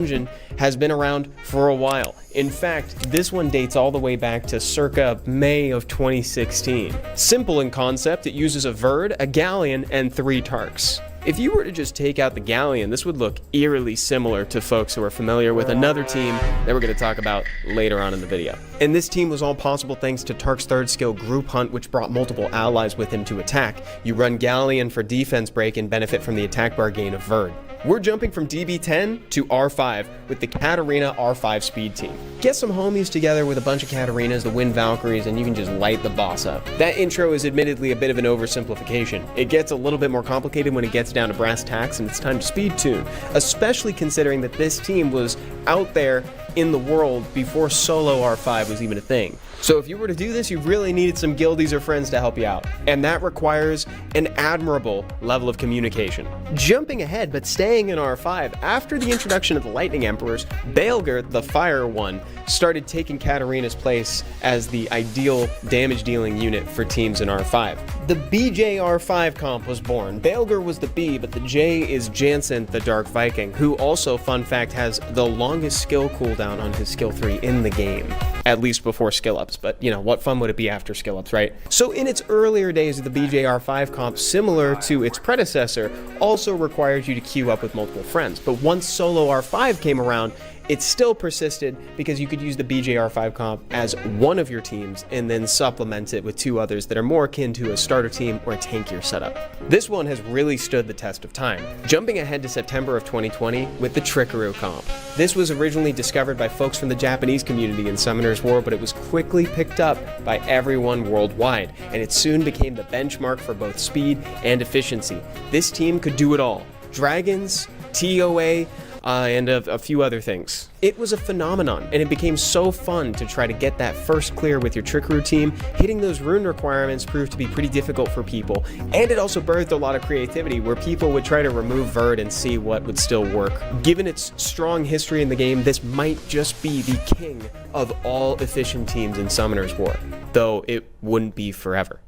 dungeon has been around for a while. In fact, this one dates all the way back to circa May of 2016. Simple in concept, it uses a Verd, a Galleon, and 3 Tarks. If you were to just take out the Galleon, this would look eerily similar to folks who are familiar with another team that we're going to talk about later on in the video. And this team was all possible thanks to Tark's 3rd skill, Group Hunt, which brought multiple allies with him to attack. You run Galleon for defense break and benefit from the attack bar gain of Verd. We're jumping from DB10 to R5 with the Katarina R5 speed team. Get some homies together with a bunch of Katarinas, the Wind Valkyries, and you can just light the boss up. That intro is admittedly a bit of an oversimplification. It gets a little bit more complicated when it gets down to brass tacks and it's time to speed tune, especially considering that this team was out there in the world before solo R5 was even a thing. So if you were to do this, you really needed some guildies or friends to help you out. And that requires an admirable level of communication. Jumping ahead, but staying in R5, after the introduction of the Lightning Emperors, Balger, the Fire One, started taking Katarina's place as the ideal damage-dealing unit for teams in R5. The BJ-R5 comp was born. Balger was the B, but the J is Jansen, the Dark Viking, who also, fun fact, has the longest skill cooldown on his skill 3 in the game. At least before skill ups, but you know, what fun would it be after skill ups, right? So in its earlier days of the BJ-R5 comp, similar to its predecessor, also required you to queue up with multiple friends. But once solo R5 came around, it still persisted because you could use the BJ-R5 comp as one of your teams and then supplement it with 2 others that are more akin to a starter team or a tankier setup. This one has really stood the test of time. Jumping ahead to September of 2020 with the Trickaroo comp. This was originally discovered by folks from the Japanese community in Summoner's War, but it was quickly picked up by everyone worldwide, and it soon became the benchmark for both speed and efficiency. This team could do it all. Dragons, TOA, and a few other things. It was a phenomenon, and it became so fun to try to get that first clear with your Trickaroo team. Hitting those rune requirements proved to be pretty difficult for people, and it also birthed a lot of creativity where people would try to remove Verd and see what would still work. Given its strong history in the game, this might just be the king of all efficient teams in Summoner's War, though it wouldn't be forever.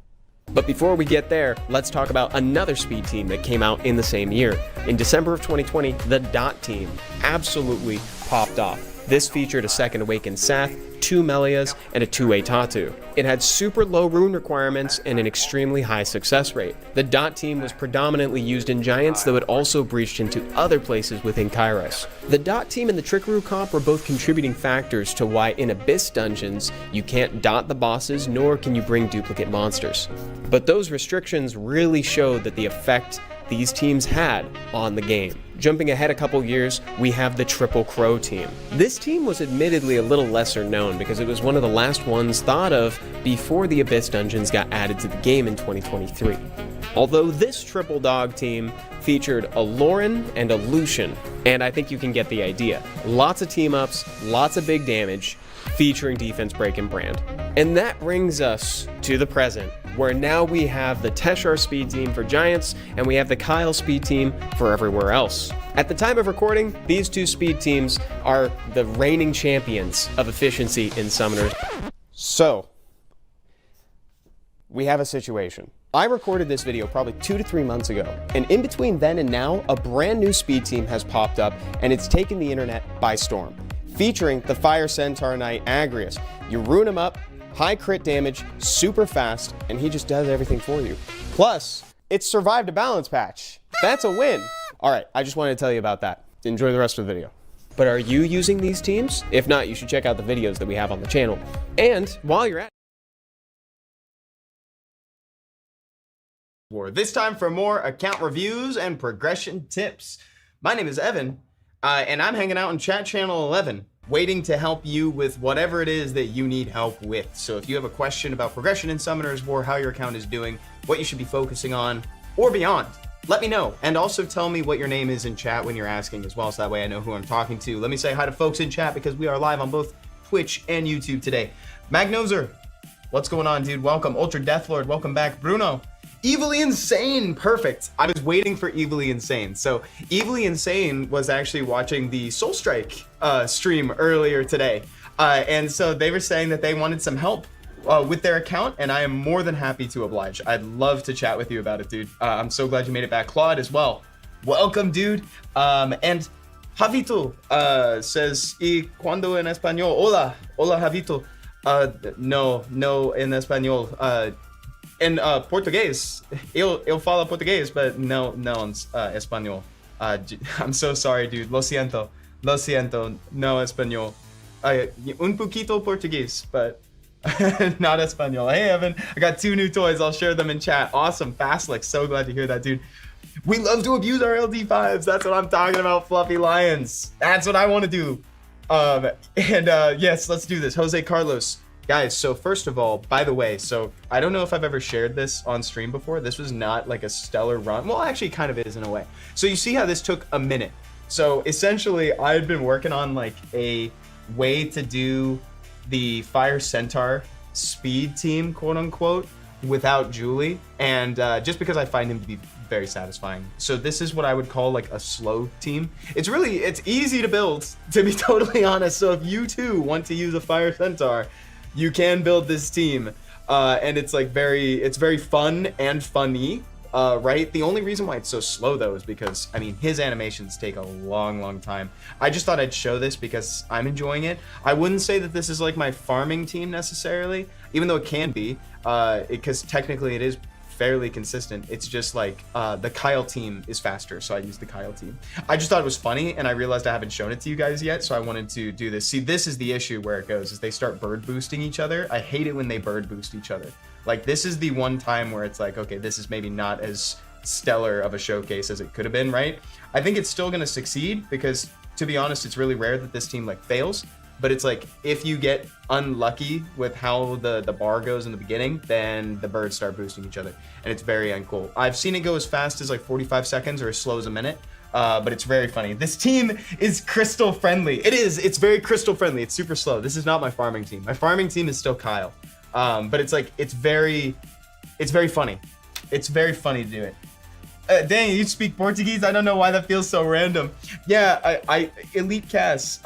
But before we get there, let's talk about another speed team that came out in the same year. In December of 2020, the Dot team absolutely popped off. This featured a 2nd Awakened Sath, 2 Melias, and a 2-way Tatu. It had super low rune requirements and an extremely high success rate. The Dot team was predominantly used in Giants, though it also breached into other places within Kairos. The Dot team and the Trickaroo comp were both contributing factors to why in Abyss dungeons you can't dot the bosses, nor can you bring duplicate monsters. But those restrictions really showed that the effect these teams had on the game. Jumping ahead a couple years, we have the Triple Crow team. This team was admittedly a little lesser known because it was one of the last ones thought of before the Abyss dungeons got added to the game in 2023. Although this triple dog team featured a Lauren and a Lucian, and I think you can get the idea. Lots of team ups, lots of big damage, featuring defense break and brand. And that brings us to the present, where now we have the Teshar speed team for Giants, and we have the Kyle speed team for everywhere else. At the time of recording, these 2 speed teams are the reigning champions of efficiency in Summoners. So, we have a situation. I recorded this video probably 2 to 3 months ago, and in between then and now, a brand new speed team has popped up, and it's taken the internet by storm. Featuring the Fire Centaur Knight Agrius. You rune him up, high crit damage, super fast, and he just does everything for you. Plus, it's survived a balance patch. That's a win. All right, I just wanted to tell you about that. Enjoy the rest of the video. But are you using these teams? If not, you should check out the videos that we have on the channel. And while you're at this time for more account reviews and progression tips. My name is Evan, and I'm hanging out in chat channel 11, waiting to help you with whatever it is that you need help with. So if you have a question about progression in Summoner's War, how your account is doing, what you should be focusing on, or beyond, let me know. And also tell me what your name is in chat when you're asking as well, so that way I know who I'm talking to. Let me say hi to folks in chat because we are live on both Twitch and YouTube today. Magnoser, what's going on, dude? Welcome. Ultra Deathlord, welcome back. Bruno, Evilly Insane, perfect. I was waiting for Evilly Insane. So Evilly Insane was actually watching the Soulstrike stream earlier today. And so they were saying that they wanted some help with their account, and I am more than happy to oblige. I'd love to chat with you about it, dude. I'm so glad you made it back. Claude as well. Welcome, dude. And Javito says, ¿y cuando en español? Hola, hola Javito. No en español. En português. Eu falo português, but no en español. I'm so sorry, dude. Lo siento, no español. Un poquito portugués, but not español. Hey, Evan, I got 2 new toys. I'll share them in chat. Awesome, Fastlick. So glad to hear that, dude. We love to abuse our LD5s. That's what I'm talking about, Fluffy Lions. That's what I want to do. Yes, let's do this. Jose Carlos. Guys, so first of all, by the way, so I don't know if I've ever shared this on stream before. This was not like a stellar run. Well, actually kind of is in a way. So you see how this took a minute. So essentially, I had been working on like a way to do the Fire Centaur speed team, quote unquote, without Julie. And just because I find him to be very satisfying. So this is what I would call like a slow team. It's easy to build, to be totally honest. So if you too want to use a Fire Centaur, you can build this team, and it's like very fun and funny, right? The only reason why it's so slow though is because, I mean, his animations take a long time. I just thought I'd show this because I'm enjoying it. I wouldn't say that this is like my farming team necessarily, even though it can be, because technically it is fairly consistent. It's just like the Kyle team is faster, so I use the Kyle team. I just thought it was funny, and I realized I haven't shown it to you guys yet, so I wanted to do this. See, this is the issue where it goes, is they start bird boosting each other. I hate it when they bird boost each other. Like, this is the one time where it's like, okay, this is maybe not as stellar of a showcase as it could have been, right? I think it's still gonna succeed because, to be honest, it's really rare that this team like fails. But it's like, if you get unlucky with how the bar goes in the beginning, then the birds start boosting each other, and it's very uncool. I've seen it go as fast as like 45 seconds or as slow as a minute, but it's very funny. This team is crystal friendly. It's very crystal friendly. It's super slow. This is not my farming team. My farming team is still Kyle, but it's like, it's very funny. It's very funny to do it. Dang, you speak Portuguese? I don't know why that feels so random. Yeah, I Elite Cass,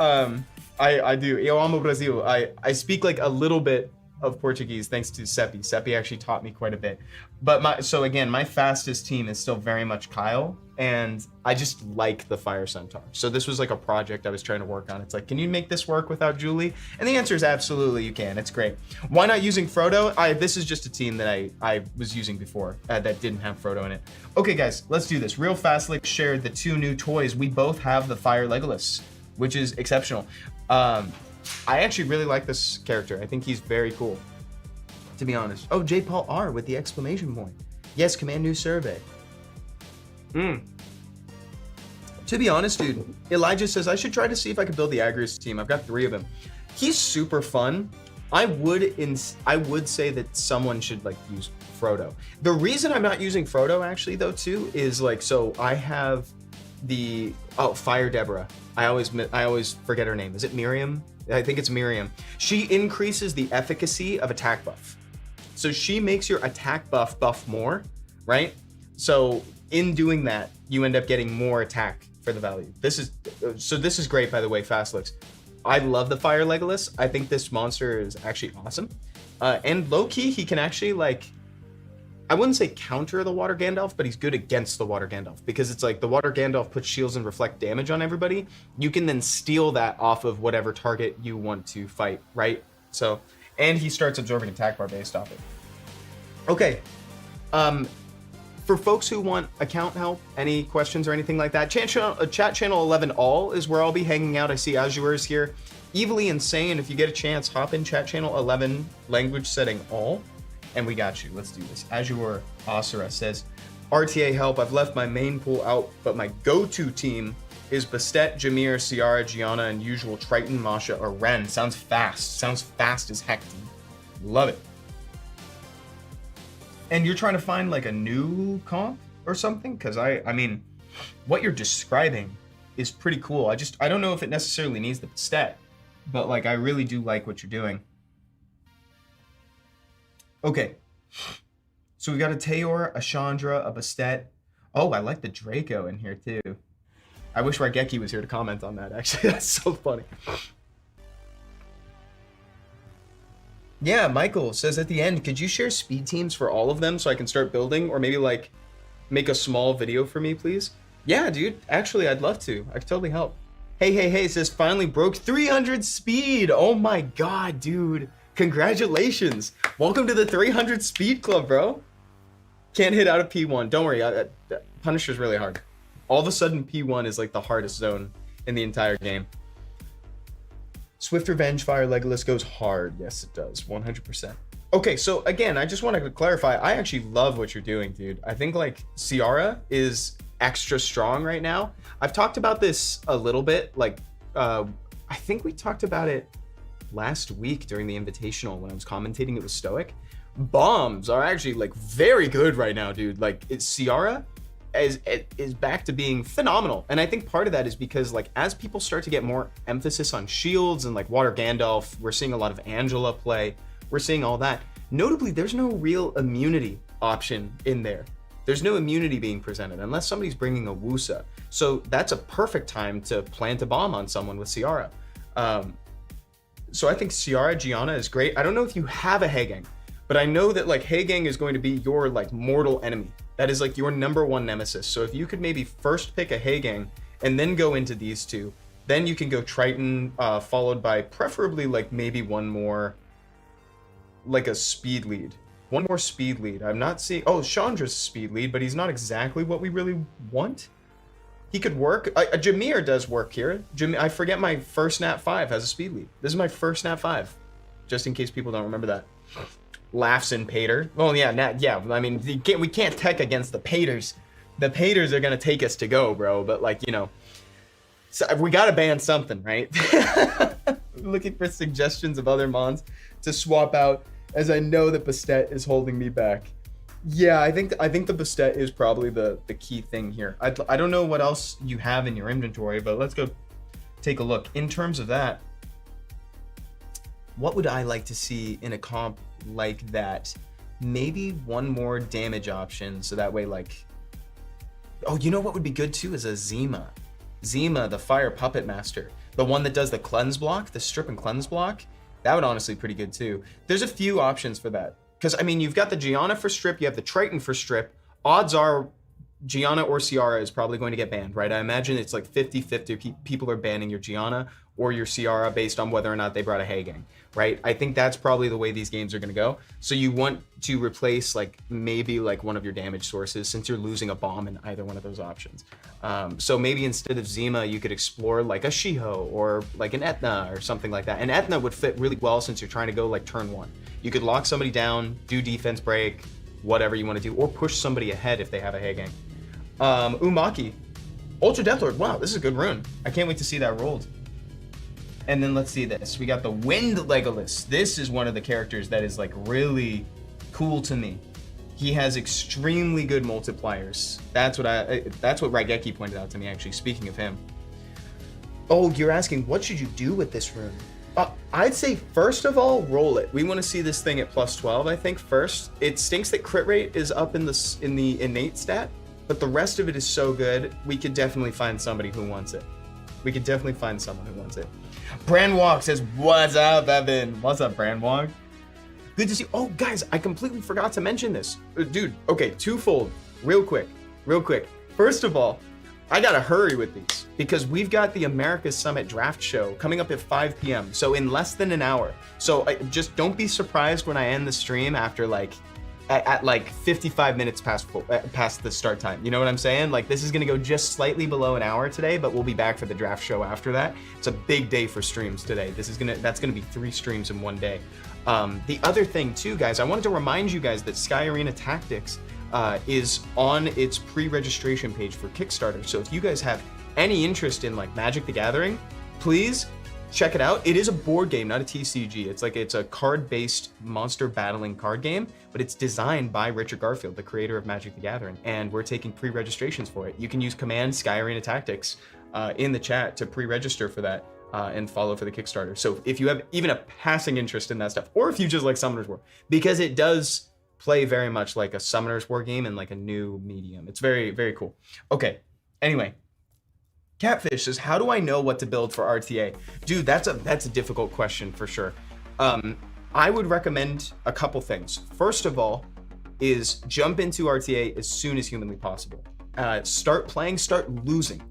I do. Eu amo Brasil. I speak like a little bit of Portuguese thanks to Seppi. Seppi actually taught me quite a bit. But so again, my fastest team is still very much Kyle, and I just like the Fire Centaur. So this was like a project I was trying to work on. It's like, can you make this work without Julie? And the answer is absolutely you can. It's great. Why not using Frodo? This is just a team that I was using before that didn't have Frodo in it. Okay, guys, let's do this real fast. Like, shared the 2 new toys. We both have the Fire Legolas, which is exceptional. I actually really like this character. I think he's very cool, to be honest. Oh, J. Paul R with the exclamation point. Yes, command new survey. To be honest, dude, Elijah says I should try to see if I can build the Agrius team. I've got 3 of them. He's super fun. I would say that someone should like use Frodo. The reason I'm not using Frodo actually though too is like, so I have the Fire Deborah. I always forget her name. Is it Miriam? I think it's Miriam. She increases the efficacy of attack buff. So she makes your attack buff more, right? So in doing that, you end up getting more attack for the value. This is great, by the way, Fastlix. I love the Fire Legolas. I think this monster is actually awesome. And low-key, he can actually like, I wouldn't say counter the Water Gandalf, but he's good against the Water Gandalf because it's like the Water Gandalf puts shields and reflect damage on everybody. You can then steal that off of whatever target you want to fight, right? So, and he starts absorbing attack bar based off it. Okay. For folks who want account help, any questions or anything like that, chat channel 11 all is where I'll be hanging out. I see Azure is here. Evilly Insane, if you get a chance, hop in chat channel 11, language setting all. And we got you. Let's do this. Azure Asura says, RTA help. I've left my main pool out, but my go-to team is Bastet, Jameer, Ciara, Gianna, and usual Triton, Masha, or Ren. Sounds fast. Sounds fast as heck, dude. Love it. And you're trying to find like a new comp or something? Because I mean, what you're describing is pretty cool. I don't know if it necessarily needs the Bastet, but like I really do like what you're doing. Okay, so we got a Teor, a Chandra, a Bastet. Oh, I like the Draco in here too. I wish Raigeki was here to comment on that, actually. That's so funny. Yeah, Michael says at the end, could you share speed teams for all of them so I can start building? Or maybe like make a small video for me, please? Yeah, dude, actually, I'd love to. I could totally help. Hey says finally broke 300 speed. Oh my god, dude. Congratulations. Welcome to the 300 speed club, bro. Can't hit out of P1. Don't worry. Punisher's really hard. All of a sudden, P1 is like the hardest zone in the entire game. Swift Revenge Fire Legolas goes hard. Yes, it does. 100%. Okay, so again, I just want to clarify. I actually love what you're doing, dude. I think like Ciara is extra strong right now. I've talked about this a little bit. Like, I think we talked about it last week during the Invitational when I was commentating it with Stoic. Bombs are actually like very good right now, dude. Like, Ciara is back to being phenomenal, and I think part of that is because like as people start to get more emphasis on shields and like Water Gandalf, we're seeing a lot of Angela play, we're seeing all that. Notably, there's no real immunity option in there. There's no immunity being presented unless somebody's bringing a Wusa, so that's a perfect time to plant a bomb on someone with Ciara. So I think Ciara Gianna is great. I don't know if you have a Hagang, but I know that like Hagang is going to be your like mortal enemy. That is like your #1 nemesis. So if you could maybe first pick a Hagang and then go into these two, then you can go Triton, followed by preferably like maybe one more, like a speed lead. One more speed lead. I'm not seeing, oh, Chandra's speed lead, but he's not exactly what we really want. He could work. Jameer does work here. I forget my first Nat 5 has a speed lead. This is my first Nat 5, just in case people don't remember that. Laughs in Pater. Well, yeah, I mean, we can't tech against the Paters. The Paters are gonna take us to go, bro. But like, you know, so we gotta ban something, right? Looking for suggestions of other mons to swap out, as I know that Bastet is holding me back. Yeah, I think the Bastet is probably the key thing here. I don't know what else you have in your inventory, but let's go take a look. In terms of that, what would I like to see in a comp like that? Maybe one more damage option, so that way, like, oh, you know what would be good too is a Zima. Zima, the Fire Puppet Master, the one that does the cleanse block, the strip and cleanse block. That would honestly be pretty good too. There's a few options for that, because I mean, you've got the Gianna for strip, you have the Triton for strip. Odds are Gianna or Ciara is probably going to get banned, right? I imagine it's like 50-50 people are banning your Gianna or your Ciara based on whether or not they brought a Hagang, right? I think that's probably the way these games are going to go. So you want to replace like maybe like one of your damage sources, since you're losing a bomb in either one of those options. So maybe instead of Zima, you could explore like a Shiho or like an Etna or something like that. And Etna would fit really well since you're trying to go like turn 1. You could lock somebody down, do defense break, whatever you want to do, or push somebody ahead if they have a Hagang. Umaki, Ultra Deathlord. Wow, this is a good rune. I can't wait to see that rolled. And then let's see this. We got the Wind Legolas. This is one of the characters that is like really cool to me. He has extremely good multipliers. That's what Raigeki pointed out to me, actually, speaking of him. Oh, you're asking, what should you do with this rune? I'd say, first of all, roll it. We want to see this thing at +12, I think, first. It stinks that crit rate is up in the innate stat, but the rest of it is so good, we could definitely find somebody who wants it. We could definitely find someone who wants it. Brandwalk says, what's up, Evan? What's up, Brandwalk? Good to see. Oh, guys, I completely forgot to mention this. Dude, okay, twofold. Real quick. First of all, I gotta hurry with these because we've got the America's Summit draft show coming up at 5 p.m. So in less than an hour. So just don't be surprised when I end the stream after like at like 55 minutes past the start time. You know what I'm saying? Like, this is gonna go just slightly below an hour today, but we'll be back for the draft show after that. It's a big day for streams today. That's gonna be 3 streams in one day. The other thing too, guys, I wanted to remind you guys that Sky Arena Tactics is on its pre-registration page for Kickstarter. So if you guys have any interest in like Magic the Gathering, please check it out. It is a board game, not a TCG. It's a card-based monster battling card game, but it's designed by Richard Garfield, the creator of Magic the Gathering, and we're taking pre-registrations for it. You can use command Sky Arena Tactics in the chat to pre-register for that and follow for the Kickstarter. So if you have even a passing interest in that stuff, or if you just like Summoner's War, because it does play very much like a Summoner's War game and like a new medium. It's very, very cool. Okay, anyway. Catfish says, how do I know what to build for RTA? Dude, that's a difficult question for sure. I would recommend a couple things. First of all, is jump into RTA as soon as humanly possible. Start playing, start losing.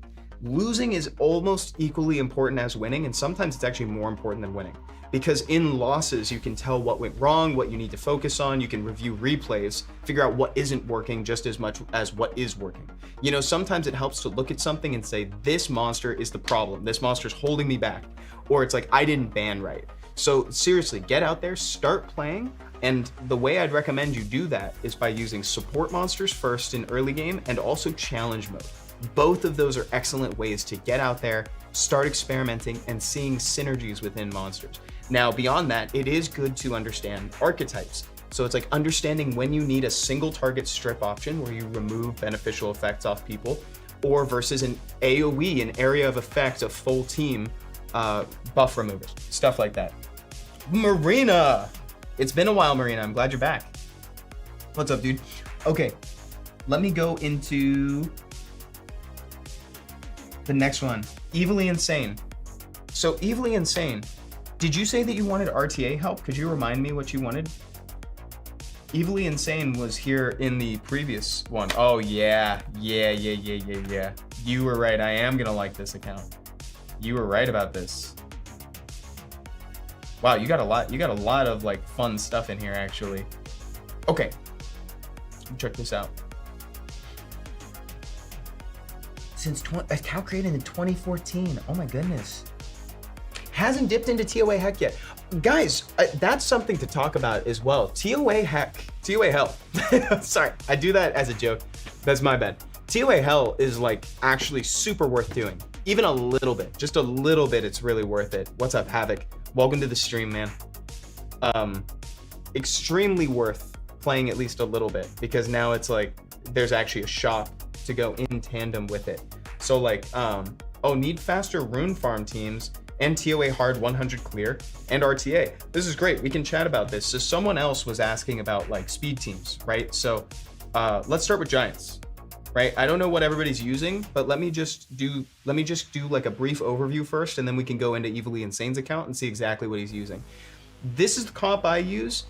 losing is almost equally important as winning, and sometimes it's actually more important than winning. Because in losses, you can tell what went wrong, what you need to focus on, you can review replays, figure out what isn't working just as much as what is working. You know, sometimes it helps to look at something and say, this monster is the problem, this monster's holding me back. Or it's like, I didn't ban right. So seriously, get out there, start playing, and the way I'd recommend you do that is by using support monsters first in early game and also challenge mode. Both of those are excellent ways to get out there, start experimenting, and seeing synergies within monsters. Now, beyond that, it is good to understand archetypes. So it's like understanding when you need a single target strip option where you remove beneficial effects off people, or versus an AoE, an area of effect, a full team buff removers, stuff like that. Marina! It's been a while, Marina. I'm glad you're back. What's up, dude? Okay, let me go into the next one. Evilly Insane. So Evilly Insane, did you say that you wanted RTA help? Could you remind me what you wanted? Evilly Insane was here in the previous one. Oh yeah. You were right, I am gonna like this account. You were right about this. Wow, you got a lot of like fun stuff in here actually. Okay, check this out. Since account created in 2014. Oh my goodness. Hasn't dipped into TOA Heck yet. Guys, that's something to talk about as well. TOA Hell. Sorry, I do that as a joke. That's my bad. TOA Hell is like actually super worth doing. Even a little bit, just a little bit, it's really worth it. What's up, Havoc? Welcome to the stream, man. Extremely worth playing at least a little bit, because now it's like, there's actually a shop to go in tandem with it. So like, need faster rune farm teams and TOA hard 100 clear and RTA. This is great, we can chat about this. So someone else was asking about like speed teams, right? So let's start with giants, right? I don't know what everybody's using, but let me just do like a brief overview first, and then we can go into Evilly Insane's account and see exactly what he's using. This is the comp I use.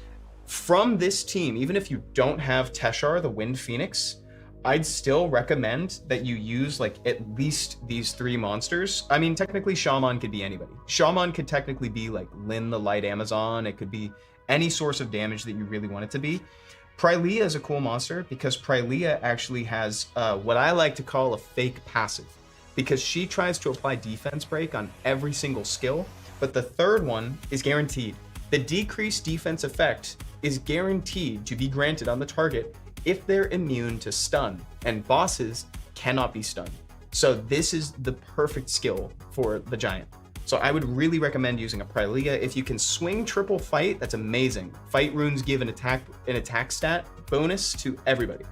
From this team, even if you don't have Teshar, the Wind Phoenix, I'd still recommend that you use like at least these three monsters. I mean, technically Shaman could be anybody. Shaman could technically be like Lyn the Light Amazon. It could be any source of damage that you really want it to be. Prylia is a cool monster because Prylia actually has what I like to call a fake passive, because she tries to apply defense break on every single skill, but the third one is guaranteed. The decreased defense effect is guaranteed to be granted on the target if they're immune to stun, and bosses cannot be stunned. So this is the perfect skill for the giant. So I would really recommend using a Prylia. If you can swing triple fight, that's amazing. Fight runes give an attack stat bonus to everybody.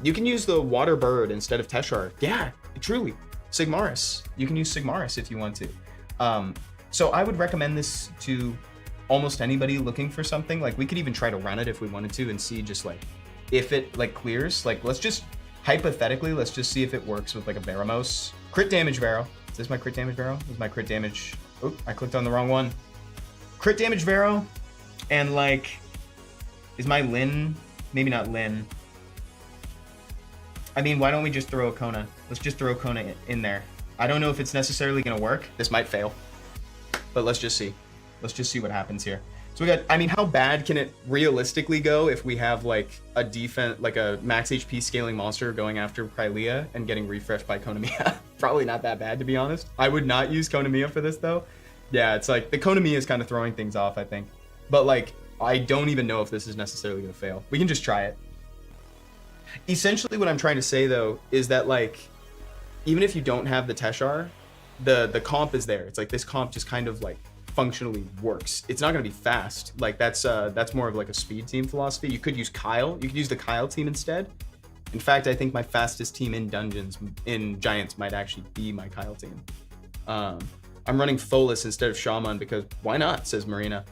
You can use the water bird instead of Teshar. Yeah, truly. Sigmaris. You can use Sigmaris if you want to. So I would recommend this to almost anybody looking for something. Like we could even try to run it if we wanted to and see just like if it like clears. Like let's just hypothetically, let's just see if it works with like a Baramos. Crit damage Varo. Is this my crit damage Varo? Is my crit damage? Oh, I clicked on the wrong one. Crit damage Varo, and like, is my Lyn? Maybe not Lyn. I mean, why don't we just throw a Kona? Let's just throw Kona in there. I don't know if it's necessarily gonna work. This might fail, but let's just see. Let's just see what happens here. So we got, I mean, how bad can it realistically go if we have like a defense, like a max HP scaling monster going after Prylia and getting refreshed by Konamiya? Probably not that bad, to be honest. I would not use Konamiya for this though. Yeah, it's like the Konamiya is kind of throwing things off, I think. But like, I don't even know if this is necessarily gonna fail. We can just try it. Essentially what I'm trying to say though, is that like, even if you don't have the Teshar, the comp is there. It's like this comp just kind of like functionally works. It's not going to be fast. Like that's more of like a speed team philosophy. You could use Kyle. You could use the Kyle team instead. In fact, I think my fastest team in dungeons in Giants might actually be my Kyle team. I'm running Folus instead of Shaman because why not, says Marina.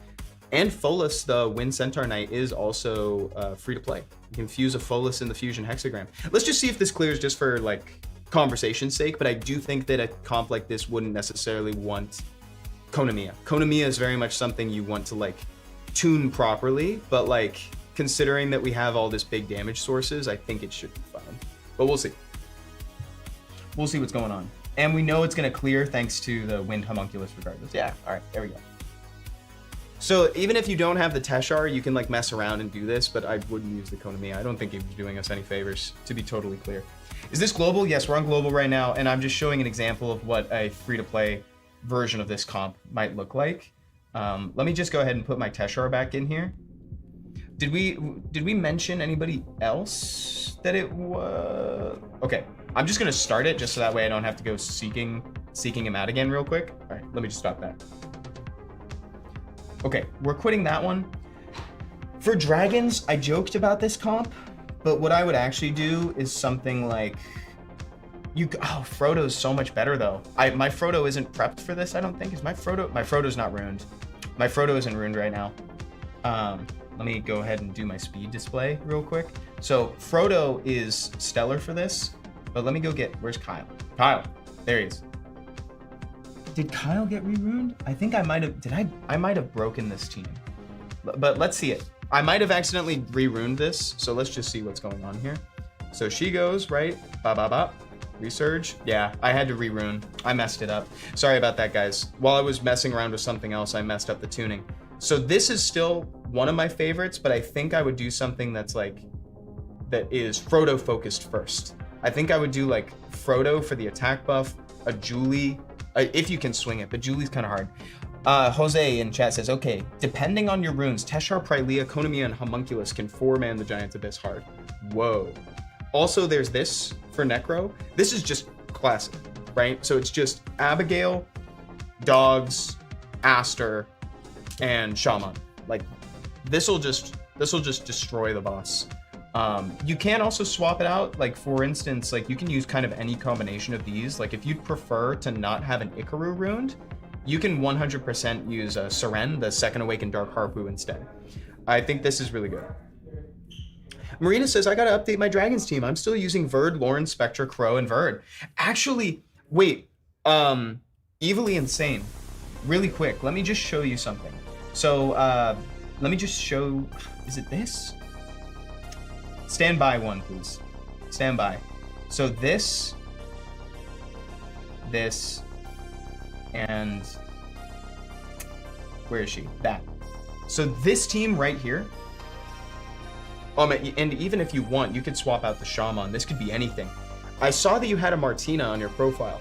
And Folus, the Wind Centaur Knight, is also free to play. You can fuse a Folus in the Fusion Hexagram. Let's just see if this clears just for like conversation's sake, but I do think that a comp like this wouldn't necessarily want Konamiya. Konamiya is very much something you want to like tune properly, but like considering that we have all this big damage sources, I think it should be fine. But we'll see. We'll see what's going on. And we know it's gonna clear thanks to the wind homunculus regardless. Yeah, all right, there we go. So even if you don't have the Teshar, you can like mess around and do this, but I wouldn't use the Konami. I don't think it was doing us any favors, to be totally clear. Is this global? Yes, we're on global right now, and I'm just showing an example of what a free-to-play version of this comp might look like. Let me just go ahead and put my Teshar back in here. Did we mention anybody else that it was? Okay, I'm just gonna start it just so that way I don't have to go seeking him out again real quick. All right, let me just stop that. Okay, we're quitting that one. For dragons, I joked about this comp, but what I would actually do is something like Frodo's so much better though. My Frodo isn't prepped for this, I don't think. Is my Frodo's not ruined. My Frodo isn't ruined right now. Let me go ahead and do my speed display real quick. So Frodo is stellar for this, but let me go where's Kyle? Kyle, there he is. Did Kyle get re-ruined? I think I might have, I might have broken this team. But let's see it. I might have accidentally re-ruined this, so let's just see what's going on here. So she goes, right? Resurge. Yeah, I had to re-ruin. I messed it up. Sorry about that, guys. While I was messing around with something else, I messed up the tuning. So this is still one of my favorites, but I think I would do something that is Frodo focused first. I think I would do like Frodo for the attack buff, a Julie, if you can swing it, but Julie's kind of hard. Jose in chat says, okay, depending on your runes, Teshar, Prilea, Konami, and Homunculus can 4-man the Giant's Abyss hard. Whoa. Also, there's this for Necro. This is just classic, right? So it's just Abigail, Dogs, Aster, and Shaman. Like, this'll just destroy the boss. You can also swap it out. Like, for instance, like you can use kind of any combination of these. Like if you'd prefer to not have an Ikaru ruined, you can 100% use Seren, the second awakened Dark Harpu instead. I think this is really good. Marina says, I gotta update my Dragons team. I'm still using Verd, Lauren, Spectra, Crow, and Verd. Actually, wait, Evilly Insane, really quick, let me just show you something. So, let me just show, is it this? Stand by one, please. Stand by. So this, and where is she? That. So this team right here, and even if you want, you could swap out the Shaman. This could be anything. I saw that you had a Martina on your profile.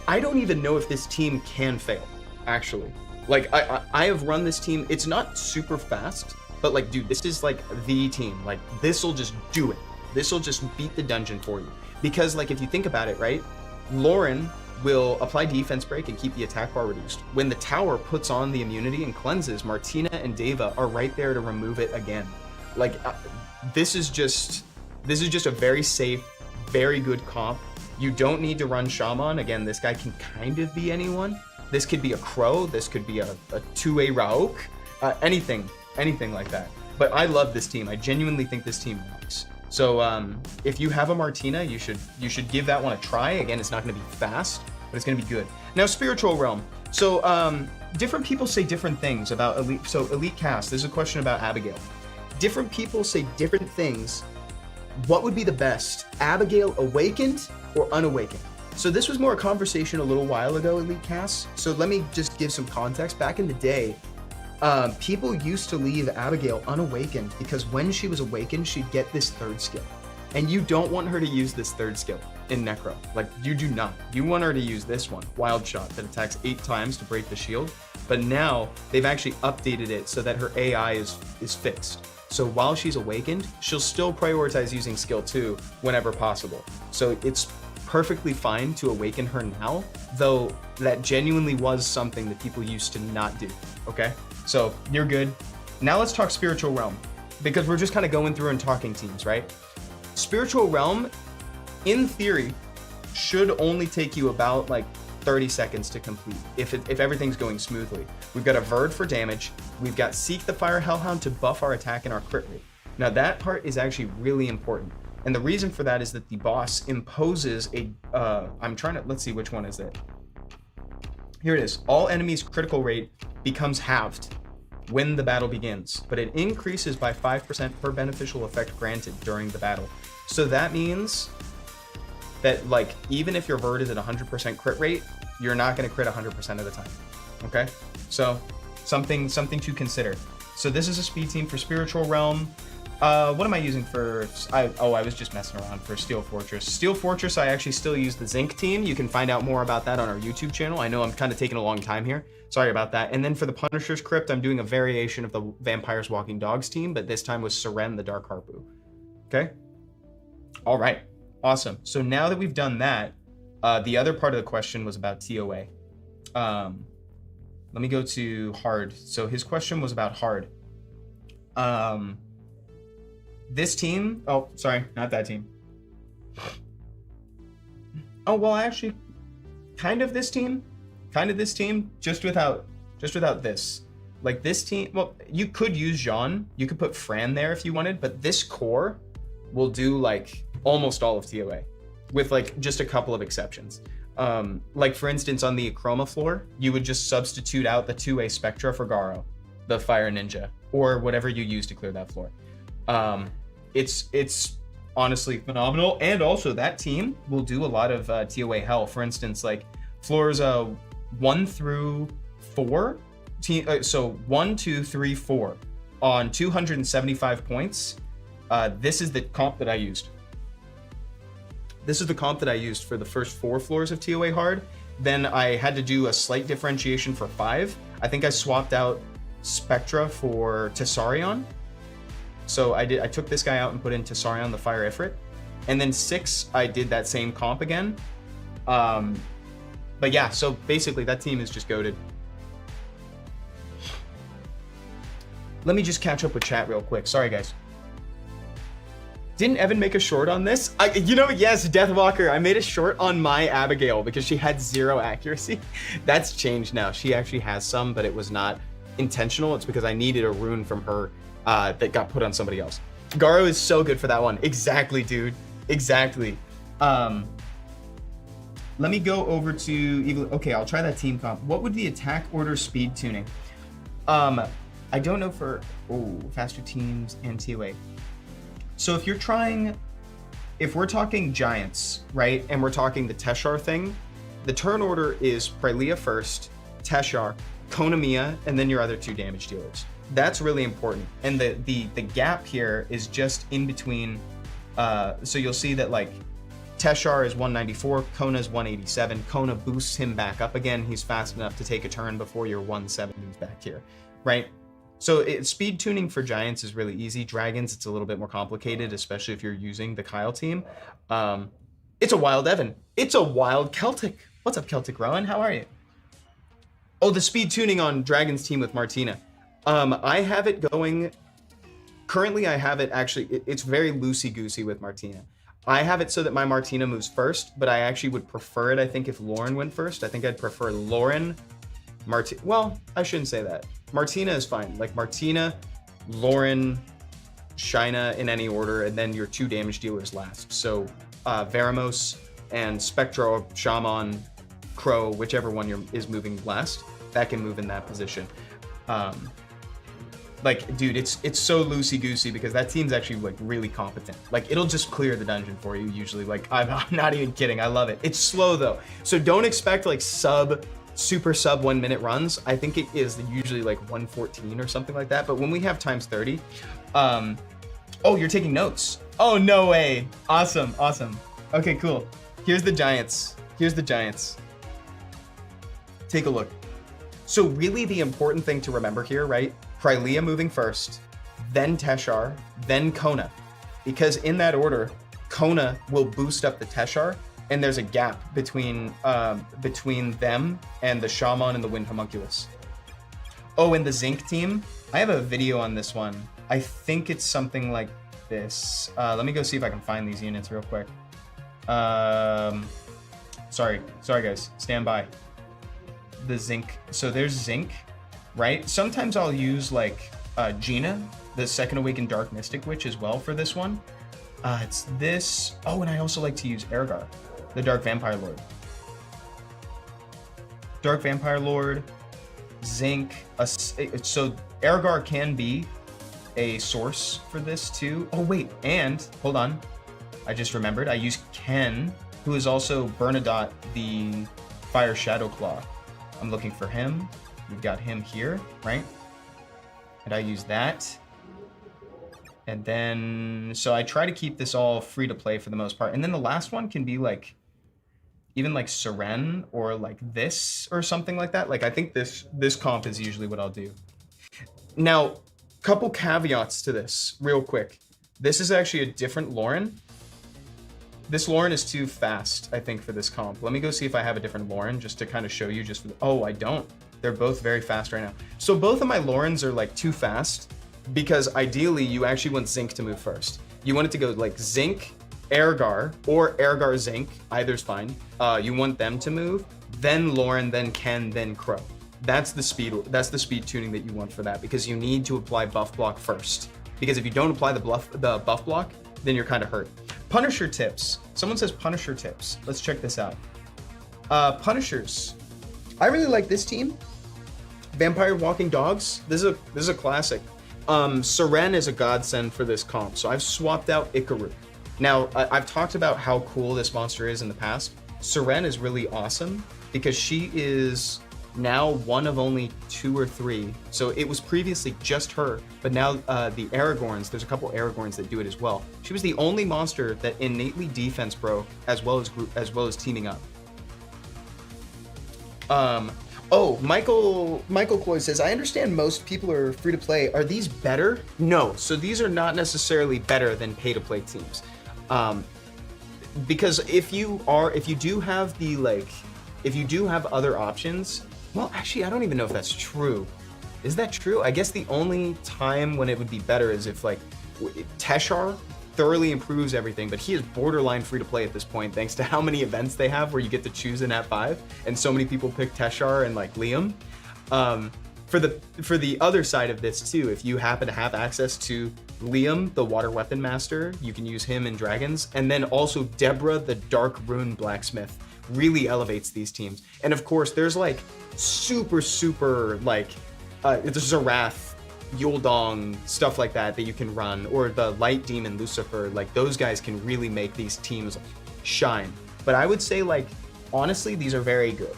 I don't even know if this team can fail, actually. Like, I have run this team. It's not super fast, but like, dude, this is like the team. Like, this'll just do it. This'll just beat the dungeon for you. Because like, if you think about it, right? Lauren will apply defense break and keep the attack bar reduced. When the tower puts on the immunity and cleanses, Martina and Deva are right there to remove it again. Like, this is just a very safe, very good comp. You don't need to run Shaman. Again, this guy can kind of be anyone. This could be a Crow. This could be a 2A Rauk. Anything like that. But I love this team. I genuinely think this team works. So if you have a Martina, you should give that one a try. Again, it's not going to be fast, but it's going to be good. Now, Spiritual Realm. So different people say different things about Elite. So Elite Cast, there's a question about Abigail. Different people say different things. What would be the best, Abigail awakened or unawakened? So this was more a conversation a little while ago, Elite Cast. So let me just give some context. Back in the day, people used to leave Abigail unawakened because when she was awakened, she'd get this third skill. And you don't want her to use this third skill in Necro. Like, you do not. You want her to use this one, Wild Shot, that attacks 8 times to break the shield. But now they've actually updated it so that her AI is fixed. So while she's awakened, she'll still prioritize using skill 2 whenever possible. So it's perfectly fine to awaken her now, though that genuinely was something that people used to not do, okay? So you're good. Now let's talk Spiritual Realm, because we're just kind of going through and talking teams, right? Spiritual Realm, in theory, should only take you about like 30 seconds to complete if everything's going smoothly. We've got a Verd for damage. We've got Seek the Fire Hellhound to buff our attack and our crit rate. Now that part is actually really important. And the reason for that is that the boss imposes a, let's see, which one is it? Here it is. All enemies' critical rate becomes halved when the battle begins, but it increases by 5% per beneficial effect granted during the battle. So that means that like even if your Verd is at 100% crit rate, you're not going to crit 100% of the time. Okay, so something to consider. So this is a speed team for Spiritual Realm. What am I using for? I was just messing around for Steel Fortress. Steel Fortress, I actually still use the Zinc team. You can find out more about that on our YouTube channel. I know I'm kind of taking a long time here. Sorry about that. And then for the Punisher's Crypt, I'm doing a variation of the Vampires Walking Dogs team, but this time with Seren, the Dark Harpoo. Okay. All right. Awesome. So now that we've done that, the other part of the question was about TOA. Let me go to hard. So his question was about hard. This team, oh, sorry, not that team. Oh, well, actually, kind of this team, just without this. Like this team, well, you could use Jean, you could put Fran there if you wanted, but this core will do like almost all of TOA with like just a couple of exceptions. Like for instance, on the Achroma floor, you would just substitute out the 2A Spectra for Garo, the Fire Ninja, or whatever you use to clear that floor. It's honestly phenomenal. And also that team will do a lot of TOA Hell. For instance, like floors 1 through 4, so 1, 2, 3, 4 on 275 points. This is the comp that I used. This is the comp that I used for the first 4 floors of TOA Hard. Then I had to do a slight differentiation for 5. I think I swapped out Spectra for Tessarion. So I took this guy out and put in Tessarion, the Fire Ifrit. And then 6, I did that same comp again. But yeah, so basically that team is just goated. Let me just catch up with chat real quick. Sorry, guys. Didn't Evan make a short on this? Yes, Deathwalker. I made a short on my Abigail because she had 0 accuracy. That's changed now. She actually has some, but it was not intentional. It's because I needed a rune from her that got put on somebody else. Garo is so good for that one. Exactly, dude. Exactly. Let me go over to Evil. Okay, I'll try that team comp. What would the attack order speed tuning? I don't know for faster teams and TOA. So if we're talking giants, right, and we're talking the Teshar thing, the turn order is Prylia first, Teshar, Konamiya, and then your other 2 damage dealers. That's really important. And the gap here is just in between. So you'll see that like Teshar is 194, Kona is 187. Kona boosts him back up again. He's fast enough to take a turn before your 170s back here, right? So speed tuning for giants is really easy. Dragons, it's a little bit more complicated, especially if you're using the Kyle team. It's a wild Evan. It's a wild Celtic. What's up, Celtic Rowan? How are you? Oh, the speed tuning on Dragon's team with Martina. I have it going. Currently, I have it actually. It's very loosey-goosey with Martina. I have it so that my Martina moves first, but I actually would prefer it, I think, if Lauren went first. I think I'd prefer Lauren, Martina. Well, I shouldn't say that. Martina is fine. Like Martina, Lauren, Shina in any order, and then your 2 damage dealers last. So Veramos and Spectro, Shaman, Crow, whichever one is moving last, that can move in that position. Like, dude, it's so loosey-goosey because that team's actually like really competent. Like, it'll just clear the dungeon for you usually. Like, I'm not even kidding. I love it. It's slow though, so don't expect like super sub 1 minute runs. I think it is usually like 114 or something like that. But when we have times 30, oh, you're taking notes. Oh, no way. Awesome. Okay, cool. Here's the giants. Take a look. So really the important thing to remember here, right? Prylia moving first, then Teshar, then Kona. Because in that order, Kona will boost up the Teshar, and there's a gap between them and the Shaman and the Wind Homunculus. Oh, and the Zinc team, I have a video on this one. I think it's something like this. Let me go see if I can find these units real quick. Sorry guys, stand by. The Zinc, so there's Zinc, right? Sometimes I'll use like Gina, the Second Awakened Dark Mystic Witch as well for this one. It's this. Oh, and I also like to use Ergar, the Dark Vampire Lord. Dark Vampire Lord, Zinc. So Ergar can be a source for this too. Oh wait, and hold on, I just remembered. I use Ken, who is also Bernadotte, the Fire Shadow Claw. I'm looking for him. We've got him here, right? And I use that. And then, so I try to keep this all free to play for the most part. And then the last one can be like, even like Seren or like this or something like that. Like I think this comp is usually what I'll do. Now, couple caveats to this real quick. This is actually a different Lauren. This Lauren is too fast, I think, for this comp. Let me go see if I have a different Lauren just to kind of show you just for oh, I don't. They're both very fast right now. So both of my Laurens are like too fast because ideally you actually want Zinc to move first. You want it to go like Zinc, Ergar, or Ergar Zinc, either's fine. You want them to move, then Lauren, then Ken, then Crow. That's the speed tuning that you want for that, because you need to apply buff block first. Because if you don't apply the buff block, then you're kind of hurt. Punisher tips. Someone says Punisher tips. Let's check this out. Punishers. I really like this team. Vampire Walking Dogs. This is a classic. Seren is a godsend for this comp, so I've swapped out Ikaru. Now, I've talked about how cool this monster is in the past. Seren is really awesome because she is now one of only 2 or 3. So it was previously just her, but now the Aragorns, there's a couple Aragorns that do it as well. She was the only monster that innately defense broke as well as teaming up. Oh, Michael Cloy says, I understand most people are free to play. Are these better? No. So these are not necessarily better than pay to play teams. Because if you do have other options, well, actually, I don't even know if that's true. Is that true? I guess the only time when it would be better is if like Teshar thoroughly improves everything, but he is borderline free to play at this point thanks to how many events they have where you get to choose an At5, and so many people pick Teshar and like Liam. For the other side of this too, if you happen to have access to Liam, the Water Weapon Master, you can use him in Dragons, and then also Deborah, the Dark Rune Blacksmith, really elevates these teams. And of course, there's like super like there's Zarath, Yuldong, stuff like that you can run, or the Light Demon Lucifer. Like those guys can really make these teams shine. But I would say, like, honestly, these are very good.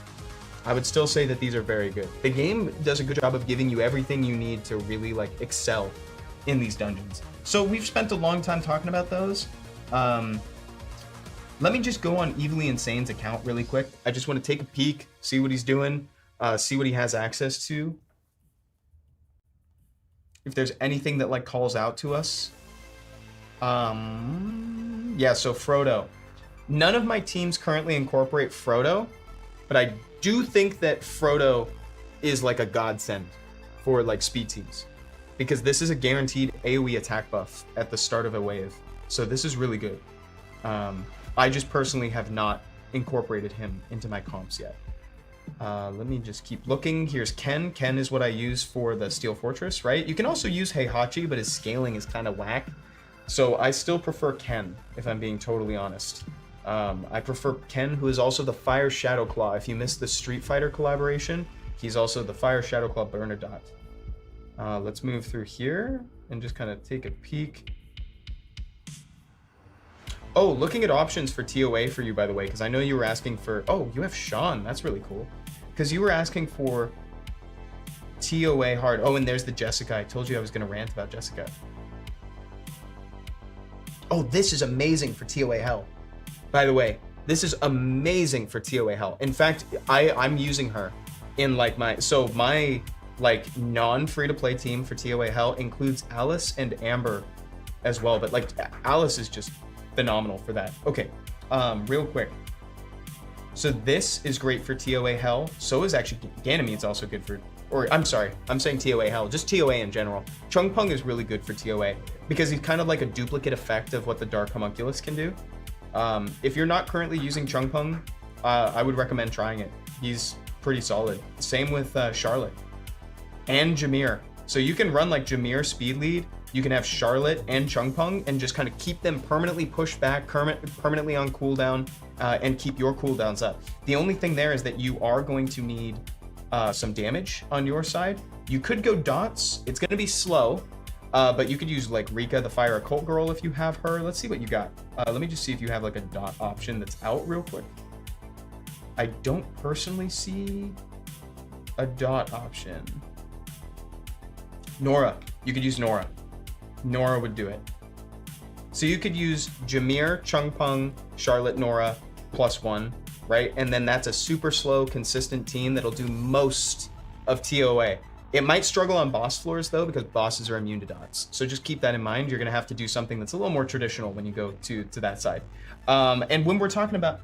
I would still say that these are very good. The game does a good job of giving you everything you need to really like excel in these dungeons. So we've spent a long time talking about those. Let me just go on Evilly Insane's account really quick. I just want to take a peek, see what he's doing, see what he has access to. If there's anything that like calls out to us. Yeah, so Frodo. None of my teams currently incorporate Frodo, but I do think that Frodo is like a godsend for like speed teams, because this is a guaranteed AoE attack buff at the start of a wave. So this is really good. I just personally have not incorporated him into my comps yet. Let me just keep looking. Here's Ken. Ken is what I use for the Steel Fortress, right? You can also use Heihachi, but his scaling is kind of whack. So I still prefer Ken, if I'm being totally honest. I prefer Ken, who is also the Fire Shadow Claw. If you missed the Street Fighter collaboration, he's also the Fire Shadow Claw Bernadotte. Let's move through here and just kind of take a peek. Oh, looking at options for TOA for you, by the way, because I know you were asking for... Oh, you have Sean. That's really cool. Because you were asking for TOA hard. Oh, and there's the Jessica. I told you I was going to rant about Jessica. Oh, this is amazing for TOA Hell. By the way, this is amazing for TOA Hell. In fact, I'm using her in like my... So my like non-free-to-play team for TOA Hell includes Alice and Amber as well. But like Alice is just phenomenal for that. Okay, real quick. So this is great for TOA Hell. So is actually Ganymede's also good for... Or I'm sorry, I'm saying TOA Hell, just TOA in general. Chung Pung is really good for TOA because he's kind of like a duplicate effect of what the Dark Homunculus can do. If you're not currently using Chung Pung, I would recommend trying it. He's pretty solid. Same with Charlotte and Jameer. So you can run like Jameer speed lead. You can have Charlotte and Chung Pung and just kind of keep them permanently pushed back, permanently on cooldown, and keep your cooldowns up. The only thing there is that you are going to need some damage on your side. You could go dots. It's going to be slow, But you could use like Rika, the Fire Occult Girl, if you have her. Let's see what you got. Let me just see if you have like a dot option that's out real quick. I don't personally see a dot option. Nora, you could use Nora. Nora would do it. So you could use Jameer, Chungpung, Charlotte, Nora, +1, right? And then that's a super slow, consistent team that'll do most of TOA. It might struggle on boss floors though, because bosses are immune to dots. So just keep that in mind. You're gonna have to do something that's a little more traditional when you go to that side. And when we're talking about,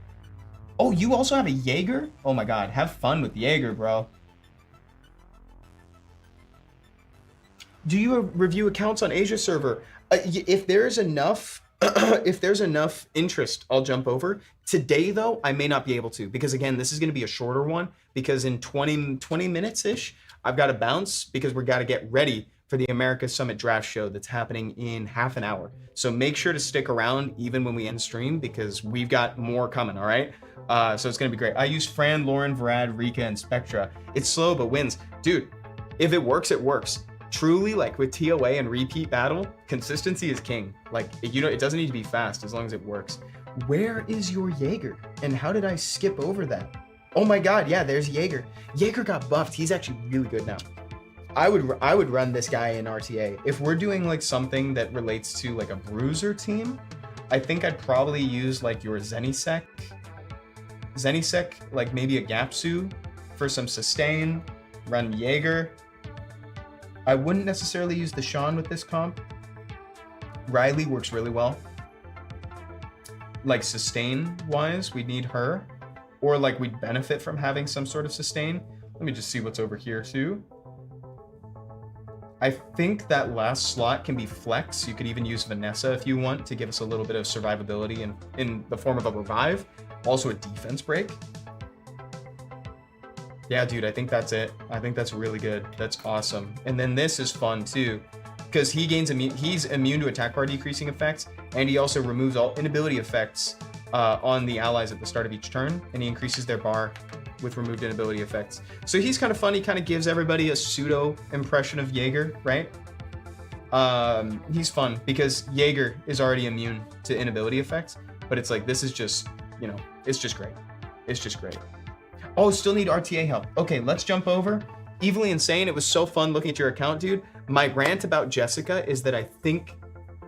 oh, you also have a Jaeger? Oh my God, have fun with Jaeger, bro. Do you review accounts on Asia server? If there's enough, if there's enough interest, I'll jump over. Today though, I may not be able to, because again, this is gonna be a shorter one, because in 20 minutes-ish, I've got to bounce because we got to get ready for the America Summit Draft Show that's happening in half an hour. So make sure to stick around even when we end stream, because we've got more coming, all right? So it's going to be great. I use Fran, Lauren, Vrad, Rika, and Spectra. It's slow, but wins. Dude, if it works, it works. Truly, like with TOA and repeat battle, consistency is king. Like, you know, it doesn't need to be fast as long as it works. Where is your Jaeger? And how did I skip over that? Oh my God, yeah, there's Jaeger. Jaeger got buffed. He's actually really good now. I would run this guy in RTA. If we're doing like something that relates to like a bruiser team, I think I'd probably use like your Zenisek, like maybe a Gapsu for some sustain, run Jaeger. I wouldn't necessarily use the Sean with this comp. Riley works really well. Like sustain wise, we need her. Or like we'd benefit from having some sort of sustain. Let me just see what's over here too. I think that last slot can be flex. You could even use Vanessa if you want to give us a little bit of survivability in the form of a revive. Also a defense break. Yeah, dude, I think that's it. I think that's really good. That's awesome. And then this is fun too, because he's immune to attack bar decreasing effects, and he also removes all inability effects on the allies at the start of each turn, and he increases their bar with removed inability effects. So he's kind of fun. He kind of gives everybody a pseudo impression of Jaeger, right? He's fun because Jaeger is already immune to inability effects, but it's like, this is just, you know, it's just great. It's just great. Oh, still need RTA help. Okay, let's jump over. Evilly Insane, it was so fun looking at your account, dude. My rant about Jessica is that I think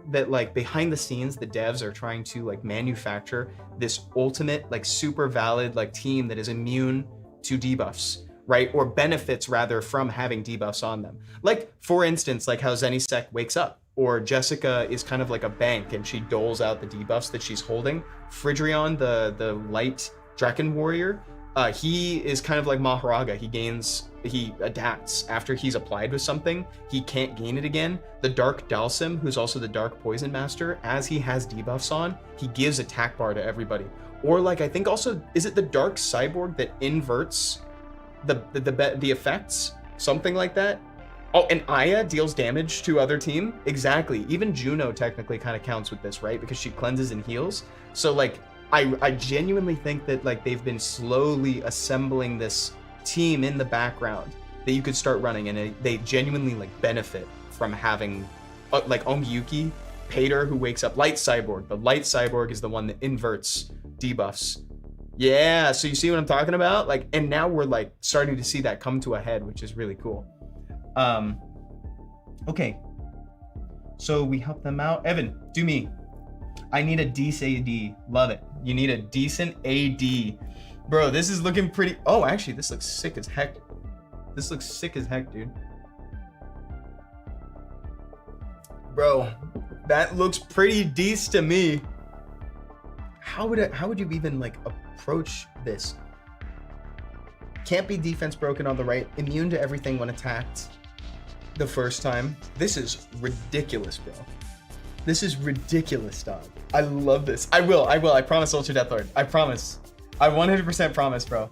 that like behind the scenes, the devs are trying to like manufacture this ultimate, like super valid like team that is immune to debuffs, right? Or benefits rather from having debuffs on them. Like for instance, like how Zenisek wakes up, or Jessica is kind of like a bank and she doles out the debuffs that she's holding. Fridrion, the light Draken warrior, he is kind of like Maharaga. He adapts after he's applied with something. He can't gain it again. The Dark Dalsim, who's also the Dark Poison Master, as he has debuffs on, he gives attack bar to everybody. Or like, I think also, is it the Dark Cyborg that inverts the effects? Something like that. Oh, and Aya deals damage to other team. Exactly. Even Juno technically kind of counts with this, right? Because she cleanses and heals. So like, I genuinely think that like they've been slowly assembling this team in the background that you could start running, and they genuinely like benefit from having like Omiyuki, Pater, who wakes up. Light Cyborg. The Light Cyborg is the one that inverts debuffs. Yeah, so you see what I'm talking about? Like, and now we're like starting to see that come to a head, which is really cool. Okay. So we help them out. Evan, do me. I need a decent AD. Love it. You need a decent AD. Bro, this is looking pretty... Oh, actually, this looks sick as heck. This looks sick as heck, dude. Bro, that looks pretty decent to me. How would you even, like, approach this? Can't be defense broken on the right. Immune to everything when attacked the first time. This is ridiculous, bro. This is ridiculous, dog. I love this. I will. I promise, Ultra Deathlord. I promise. I 100% promise, bro.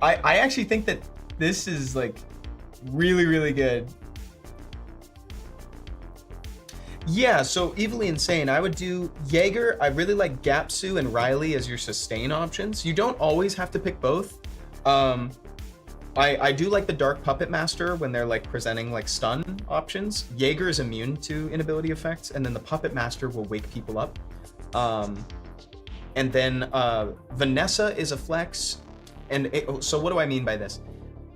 I actually think that this is like really, really good. Yeah, so Evilly Insane, I would do Jaeger. I really like Gapsu and Riley as your sustain options. You don't always have to pick both. I do like the Dark Puppet Master when they're like presenting like stun options. Jaeger is immune to inability effects, and then the Puppet Master will wake people up. And then Vanessa is a flex. And so what do I mean by this?